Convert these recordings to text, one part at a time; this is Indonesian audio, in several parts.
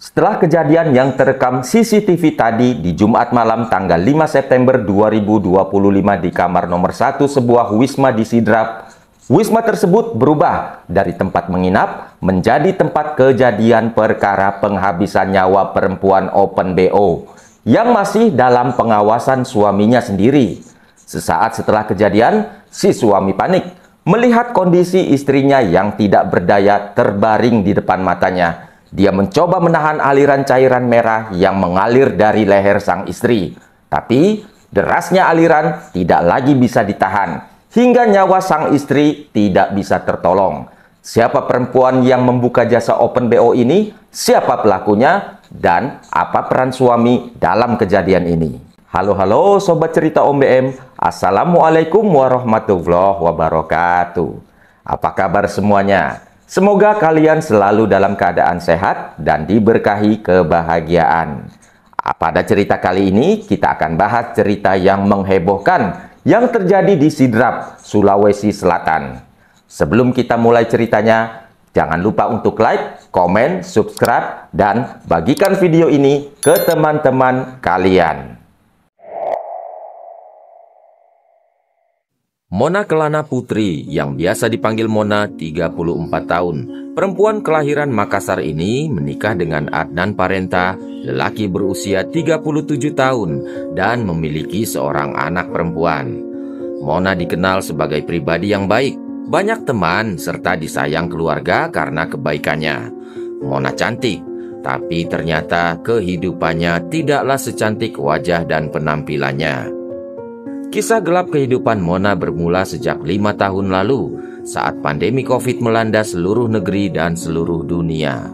Setelah kejadian yang terekam CCTV tadi di Jumat malam tanggal 5 September 2025 di kamar nomor 1 sebuah wisma di Sidrap, wisma tersebut berubah dari tempat menginap menjadi tempat kejadian perkara penghabisan nyawa perempuan open BO yang masih dalam pengawasan suaminya sendiri. Sesaat setelah kejadian, si suami panik melihat kondisi istrinya yang tidak berdaya terbaring di depan matanya. Dia mencoba menahan aliran cairan merah yang mengalir dari leher sang istri. Tapi derasnya aliran tidak lagi bisa ditahan, hingga nyawa sang istri tidak bisa tertolong. Siapa perempuan yang membuka jasa open BO ini? Siapa pelakunya? Dan apa peran suami dalam kejadian ini? Halo Sobat Cerita Om BM. Assalamualaikum warahmatullahi wabarakatuh. Apa kabar semuanya? Semoga kalian selalu dalam keadaan sehat dan diberkahi kebahagiaan. Pada cerita kali ini kita akan bahas cerita yang menghebohkan yang terjadi di Sidrap, Sulawesi Selatan. Sebelum kita mulai ceritanya, jangan lupa untuk like, komen, subscribe, dan bagikan video ini ke teman-teman kalian. Mona Kelana Putri, yang biasa dipanggil Mona, 34 tahun. Perempuan kelahiran Makassar ini menikah dengan Adnan Parenta, lelaki berusia 37 tahun, dan memiliki seorang anak perempuan. Mona dikenal sebagai pribadi yang baik, banyak teman, serta disayang keluarga karena kebaikannya. Mona cantik, tapi ternyata kehidupannya tidaklah secantik wajah dan penampilannya. Kisah gelap kehidupan Mona bermula sejak 5 tahun lalu, saat pandemi COVID melanda seluruh negeri dan seluruh dunia.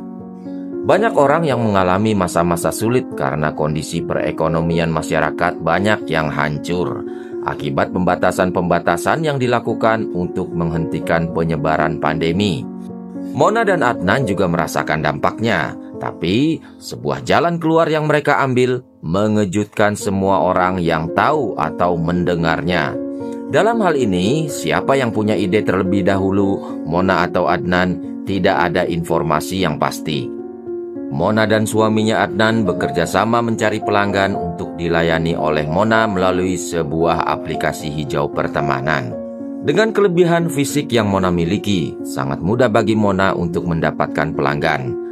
Banyak orang yang mengalami masa-masa sulit karena kondisi perekonomian masyarakat banyak yang hancur akibat pembatasan-pembatasan yang dilakukan untuk menghentikan penyebaran pandemi. Mona dan Adnan juga merasakan dampaknya, tapi sebuah jalan keluar yang mereka ambil mengejutkan semua orang yang tahu atau mendengarnya. Dalam hal ini, siapa yang punya ide terlebih dahulu, Mona atau Adnan, tidak ada informasi yang pasti. Mona dan suaminya Adnan bekerja sama mencari pelanggan untuk dilayani oleh Mona melalui sebuah aplikasi hijau pertemanan. Dengan kelebihan fisik yang Mona miliki, sangat mudah bagi Mona untuk mendapatkan pelanggan.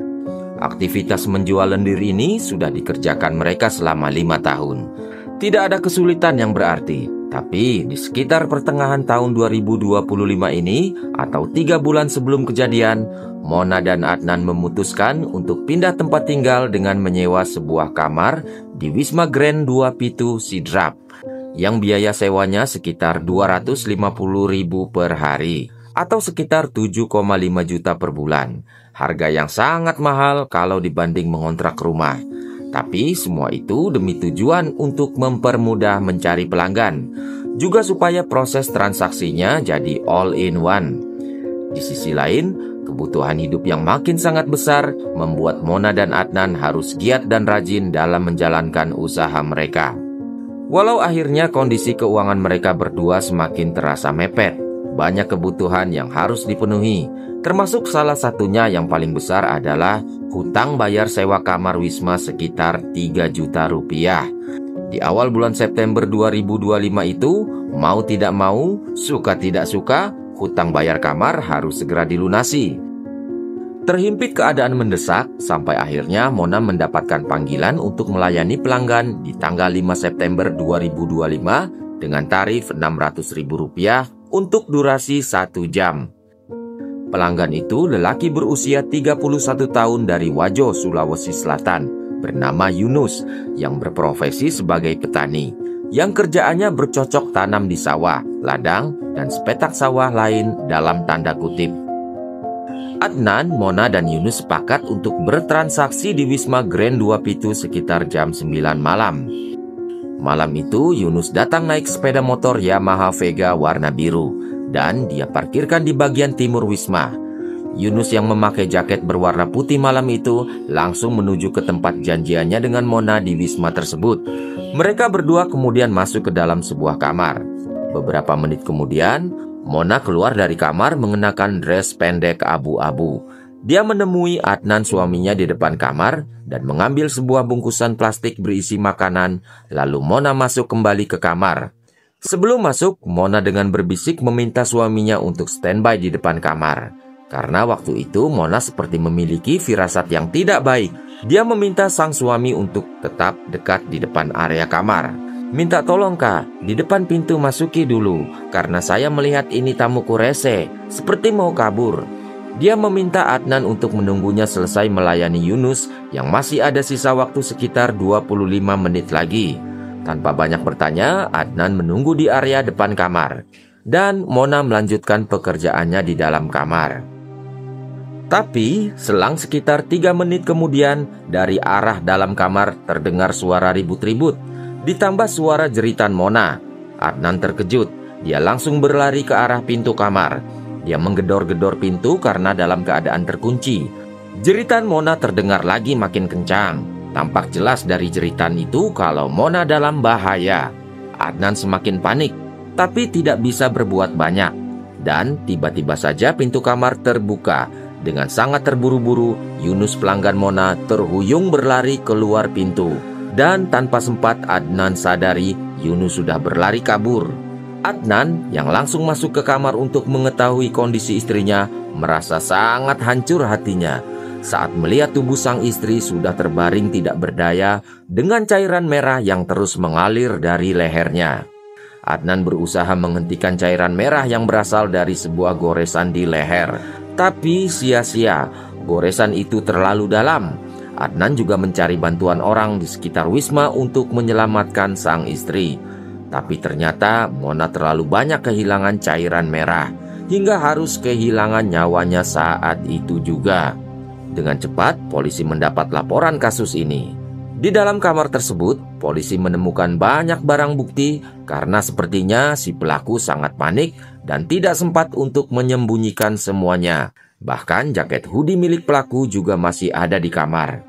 Aktivitas menjual lendir ini sudah dikerjakan mereka selama 5 tahun. Tidak ada kesulitan yang berarti, tapi di sekitar pertengahan tahun 2025 ini, atau 3 bulan sebelum kejadian, Mona dan Adnan memutuskan untuk pindah tempat tinggal dengan menyewa sebuah kamar di Wisma Grand 2 Pitu Sidrap, yang biaya sewanya sekitar 250.000 per hari, atau sekitar 7,5 juta per bulan. Harga yang sangat mahal kalau dibanding mengontrak rumah. Tapi semua itu demi tujuan untuk mempermudah mencari pelanggan, juga supaya proses transaksinya jadi all in one. Di sisi lain, kebutuhan hidup yang makin sangat besar membuat Mona dan Adnan harus giat dan rajin dalam menjalankan usaha mereka. Walau akhirnya kondisi keuangan mereka berdua semakin terasa mepet, banyak kebutuhan yang harus dipenuhi, termasuk salah satunya yang paling besar adalah hutang bayar sewa kamar wisma sekitar 3 juta rupiah. Di awal bulan September 2025 itu, mau tidak mau, suka tidak suka, hutang bayar kamar harus segera dilunasi. Terhimpit keadaan mendesak, sampai akhirnya Mona mendapatkan panggilan untuk melayani pelanggan di tanggal 5 September 2025 dengan tarif Rp600.000 untuk durasi 1 jam. Pelanggan itu lelaki berusia 31 tahun dari Wajo, Sulawesi Selatan, bernama Yunus, yang berprofesi sebagai petani, yang kerjaannya bercocok tanam di sawah, ladang, dan sepetak sawah lain dalam tanda kutip. Adnan, Mona, dan Yunus sepakat untuk bertransaksi di Wisma Grand 2 Pitu sekitar jam 9 malam. Malam itu Yunus datang naik sepeda motor Yamaha Vega warna biru, dan dia parkirkan di bagian timur wisma. Yunus yang memakai jaket berwarna putih malam itu langsung menuju ke tempat janjiannya dengan Mona di wisma tersebut. Mereka berdua kemudian masuk ke dalam sebuah kamar. Beberapa menit kemudian, Mona keluar dari kamar mengenakan dress pendek abu-abu. Dia menemui Adnan suaminya di depan kamar dan mengambil sebuah bungkusan plastik berisi makanan, lalu Mona masuk kembali ke kamar. Sebelum masuk, Mona dengan berbisik meminta suaminya untuk standby di depan kamar. Karena waktu itu Mona seperti memiliki firasat yang tidak baik. Dia meminta sang suami untuk tetap dekat di depan area kamar. "Minta tolong kak, di depan pintu masuki dulu, karena saya melihat ini tamuku rese, seperti mau kabur." Dia meminta Adnan untuk menunggunya selesai melayani Yunus yang masih ada sisa waktu sekitar 25 menit lagi. Tanpa banyak bertanya, Adnan menunggu di area depan kamar. Dan Mona melanjutkan pekerjaannya di dalam kamar. Tapi selang sekitar 3 menit kemudian, dari arah dalam kamar terdengar suara ribut-ribut. Ditambah suara jeritan Mona. Adnan terkejut. Dia langsung berlari ke arah pintu kamar. Dia menggedor-gedor pintu karena dalam keadaan terkunci. Jeritan Mona terdengar lagi makin kencang. Tampak jelas dari jeritan itu kalau Mona dalam bahaya. Adnan semakin panik, tapi tidak bisa berbuat banyak. Dan tiba-tiba saja pintu kamar terbuka. Dengan sangat terburu-buru, Yunus pelanggan Mona terhuyung berlari keluar pintu. Dan tanpa sempat Adnan sadari, Yunus sudah berlari kabur. Adnan yang langsung masuk ke kamar untuk mengetahui kondisi istrinya merasa sangat hancur hatinya saat melihat tubuh sang istri sudah terbaring tidak berdaya dengan cairan merah yang terus mengalir dari lehernya. Adnan berusaha menghentikan cairan merah yang berasal dari sebuah goresan di leher, tapi sia-sia. Goresan itu terlalu dalam. Adnan juga mencari bantuan orang di sekitar Wisma untuk menyelamatkan sang istri. Tapi ternyata Mona terlalu banyak kehilangan cairan merah hingga harus kehilangan nyawanya saat itu juga. Dengan cepat, polisi mendapat laporan kasus ini. Di dalam kamar tersebut, polisi menemukan banyak barang bukti karena sepertinya si pelaku sangat panik dan tidak sempat untuk menyembunyikan semuanya. Bahkan jaket hoodie milik pelaku juga masih ada di kamar.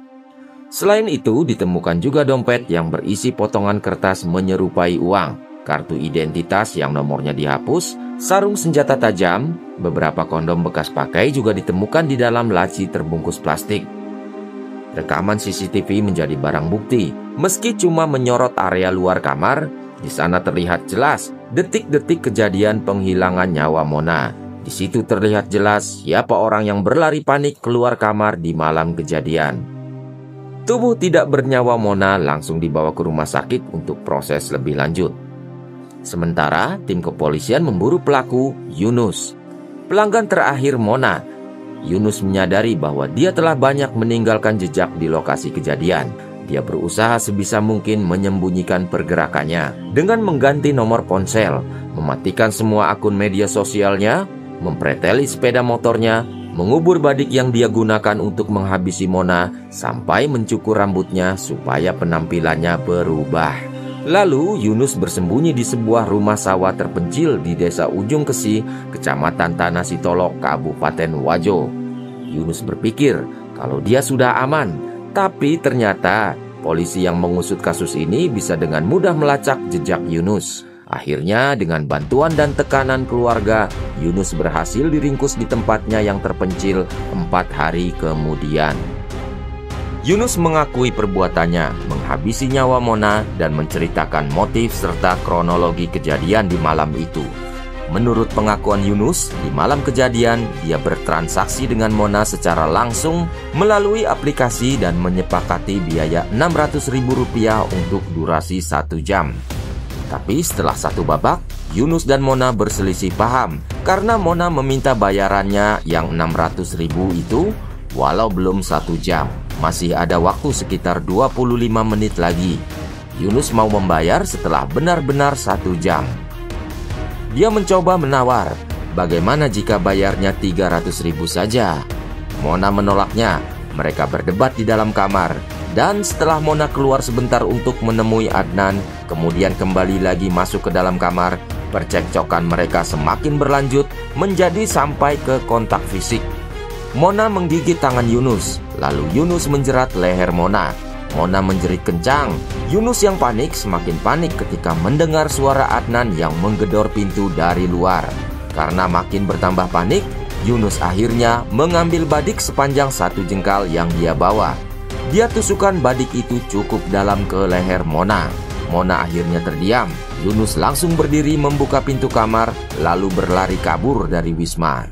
Selain itu, ditemukan juga dompet yang berisi potongan kertas menyerupai uang, kartu identitas yang nomornya dihapus, sarung senjata tajam, beberapa kondom bekas pakai juga ditemukan di dalam laci terbungkus plastik. Rekaman CCTV menjadi barang bukti. Meski cuma menyorot area luar kamar, di sana terlihat jelas detik-detik kejadian penghilangan nyawa Mona. Di situ terlihat jelas siapa orang yang berlari panik keluar kamar di malam kejadian. Tubuh tidak bernyawa Mona langsung dibawa ke rumah sakit untuk proses lebih lanjut. Sementara tim kepolisian memburu pelaku Yunus, pelanggan terakhir Mona. Yunus menyadari bahwa dia telah banyak meninggalkan jejak di lokasi kejadian. Dia berusaha sebisa mungkin menyembunyikan pergerakannya dengan mengganti nomor ponsel, mematikan semua akun media sosialnya, mempreteli sepeda motornya, mengubur badik yang dia gunakan untuk menghabisi Mona, sampai mencukur rambutnya supaya penampilannya berubah. Lalu Yunus bersembunyi di sebuah rumah sawah terpencil di desa Ujung Kesi, kecamatan Tanah Sitolok, Kabupaten Wajo. Yunus berpikir kalau dia sudah aman, tapi ternyata polisi yang mengusut kasus ini bisa dengan mudah melacak jejak Yunus. Akhirnya dengan bantuan dan tekanan keluarga, Yunus berhasil diringkus di tempatnya yang terpencil 4 hari kemudian. Yunus mengakui perbuatannya, menghabisi nyawa Mona dan menceritakan motif serta kronologi kejadian di malam itu. Menurut pengakuan Yunus, di malam kejadian dia bertransaksi dengan Mona secara langsung melalui aplikasi dan menyepakati biaya Rp600.000 untuk durasi 1 jam. Tapi setelah satu babak, Yunus dan Mona berselisih paham karena Mona meminta bayarannya yang Rp600.000 itu walau belum 1 jam. Masih ada waktu sekitar 25 menit lagi. Yunus mau membayar setelah benar-benar 1 jam. Dia mencoba menawar, bagaimana jika bayarnya Rp300.000 saja? Mona menolaknya. Mereka berdebat di dalam kamar. Dan setelah Mona keluar sebentar untuk menemui Adnan, kemudian kembali lagi masuk ke dalam kamar, percekcokan mereka semakin berlanjut menjadi sampai ke kontak fisik. Mona menggigit tangan Yunus, lalu Yunus menjerat leher Mona. Mona menjerit kencang. Yunus yang panik semakin panik ketika mendengar suara Adnan yang menggedor pintu dari luar. Karena makin bertambah panik, Yunus akhirnya mengambil badik sepanjang 1 jengkal yang dia bawa. Dia tusukkan badik itu cukup dalam ke leher Mona. Mona akhirnya terdiam. Yunus langsung berdiri membuka pintu kamar, lalu berlari kabur dari Wisma.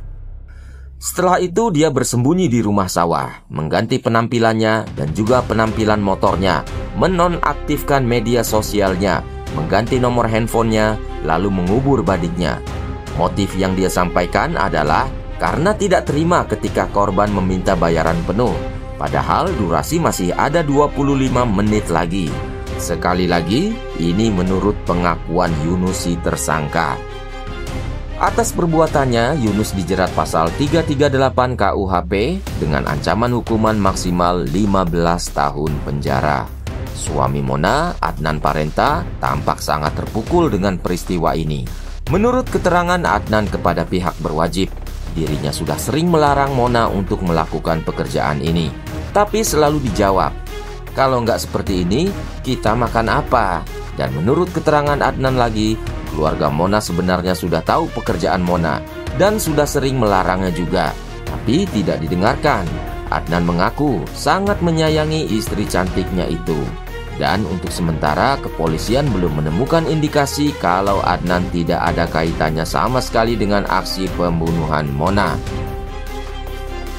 Setelah itu dia bersembunyi di rumah sawah, mengganti penampilannya dan juga penampilan motornya, menonaktifkan media sosialnya, mengganti nomor handphonenya, lalu mengubur badiknya. Motif yang dia sampaikan adalah karena tidak terima ketika korban meminta bayaran penuh, padahal durasi masih ada 25 menit lagi. Sekali lagi, ini menurut pengakuan Yunus si tersangka. Atas perbuatannya, Yunus dijerat pasal 338 KUHP dengan ancaman hukuman maksimal 15 tahun penjara. Suami Mona, Adnan Parenta, tampak sangat terpukul dengan peristiwa ini. Menurut keterangan Adnan kepada pihak berwajib, dirinya sudah sering melarang Mona untuk melakukan pekerjaan ini. Tapi selalu dijawab, kalau nggak seperti ini, kita makan apa? Dan menurut keterangan Adnan lagi, keluarga Mona sebenarnya sudah tahu pekerjaan Mona dan sudah sering melarangnya juga, tapi tidak didengarkan. Adnan mengaku sangat menyayangi istri cantiknya itu. Dan untuk sementara kepolisian belum menemukan indikasi kalau Adnan tidak ada kaitannya sama sekali dengan aksi pembunuhan Mona.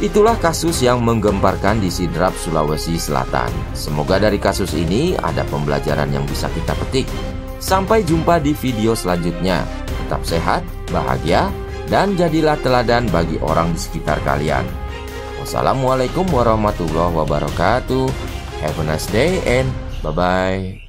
Itulah kasus yang menggemparkan di Sidrap, Sulawesi Selatan. Semoga dari kasus ini ada pembelajaran yang bisa kita petik. Sampai jumpa di video selanjutnya. Tetap sehat, bahagia, dan jadilah teladan bagi orang di sekitar kalian. Wassalamualaikum warahmatullahi wabarakatuh. Have a nice day and bye-bye.